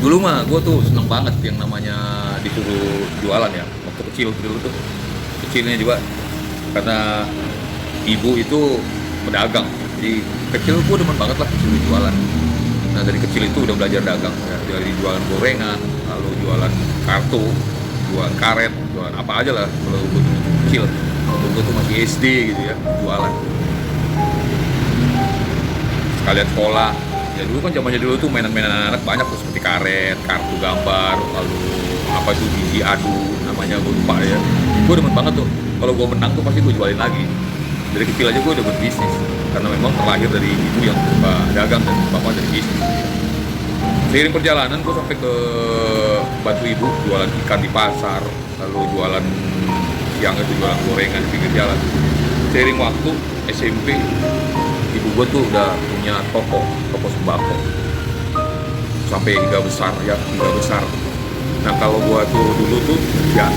Dulu mah gue tuh seneng banget yang namanya disuruh jualan ya. Waktu kecil dulu tuh, kecilnya juga karena ibu itu pedagang. Jadi kecil gue demen banget lah disuruh jualan. Nah dari kecil itu udah belajar dagang ya. Dari jualan gorengan, lalu jualan kartu, jualan karet, jualan apa aja lah. Kalau gue dulu kecil, waktu gue tuh masih SD gitu ya, jualan. Sekalian sekolah. Ya dulu kan zamannya dulu tuh mainan-mainan anak-anak banyak tuh seperti karet, kartu gambar, lalu apa itu biji adu namanya gue lupa ya. Gue demen banget tuh. Kalau gue menang tuh pasti gue jualin lagi. Dari kecil aja gue udah berbisnis karena memang terlahir dari ibu yang suka dagang dan bapak dari bisnis. Seiring perjalanan gue sampai ke bantu ibu jualan ikan di pasar, lalu jualan siang itu jualan gorengan di pinggir jalan. Seiring waktu SMP ibu gue tuh udah punya toko sembako sampai hingga besar ya, hingga besar. Nah kalau gue tuh dulu tuh ya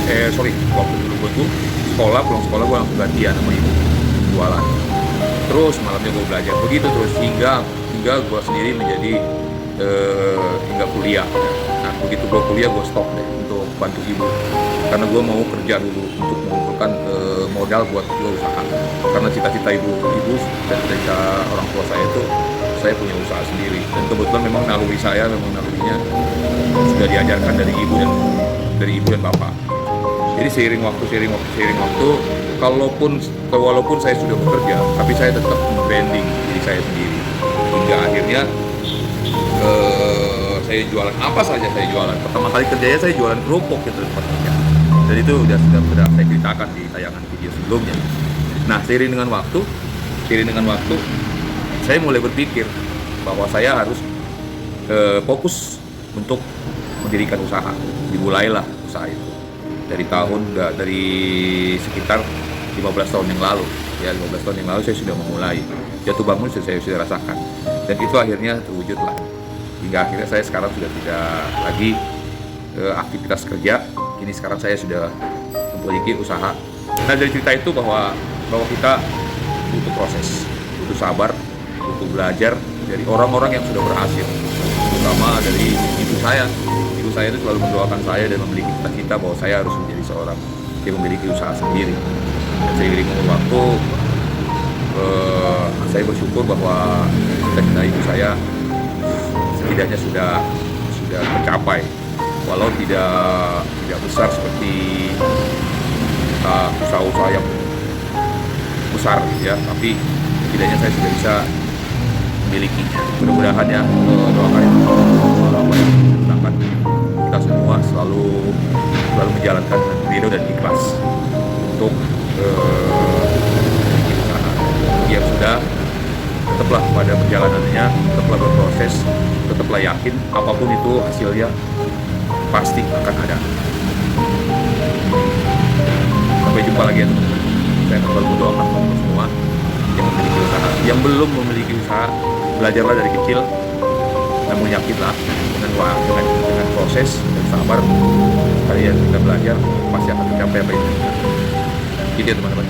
waktu dulu gue tuh pulang sekolah gue langsung gantian sama ibu jualan. Terus malamnya gue belajar begitu terus hingga gue sendiri menjadi hingga kuliah. Nah begitu gue kuliah gue stop deh untuk bantu ibu karena gue mau kerja dulu untuk mengumpulkan modal buat gue usaha. Karena cita-cita ibu dan cita orang tua saya itu saya punya usaha sendiri dan kebetulan memang nalurinya sudah diajarkan dari ibu dan bapak. Jadi seiring waktu walaupun saya sudah bekerja tapi saya tetap branding diri saya sendiri hingga akhirnya saya jualan apa saja saya jualan. Pertama kali kerjanya saya jualan kerupuk gitu di tempat kerja. Dan itu sudah saya ceritakan di tayangan video sebelumnya. Nah, seiring dengan waktu saya mulai berpikir bahwa saya harus fokus untuk mendirikan usaha. Dimulailah usaha itu dari sekitar 15 tahun yang lalu. Ya, 15 tahun yang lalu saya sudah memulai. Jatuh bangun saya sudah rasakan. Dan itu akhirnya terwujudlah. Hingga akhirnya saya sekarang sudah tidak lagi aktivitas kerja. Kini sekarang saya sudah memiliki usaha. Nah dari cerita itu bahwa kita butuh proses, butuh sabar, butuh belajar dari orang-orang yang sudah berhasil. Terutama dari ibu saya. Ibu saya itu selalu mendoakan saya dan memiliki cita-cita bahwa saya harus menjadi seorang yang memiliki usaha sendiri. Dan seiring waktu saya bersyukur bahwa cita-cita ibu saya setidaknya sudah tercapai, walau tidak besar seperti usaha-usaha yang besar gitu ya, tapi setidaknya saya sudah bisa memilikinya. Mudah-mudahan ya doakan apa yang menggunakan kita semua selalu menjalankan dengan ridho dan ikhlas untuk usaha yang sudah. Tetaplah pada perjalanannya, tetaplah berproses, tetaplah yakin apapun itu hasilnya pasti akan ada. Sampai jumpa lagi ya teman-teman. Saya akan selalu mendoakan teman-teman semua yang memiliki usaha, yang belum memiliki usaha, belajarlah dari kecil, namun yakinlah dengan proses dan sabar kalian kita belajar pasti akan tercapai apa yang kita inginkan. Gitu ya teman-teman.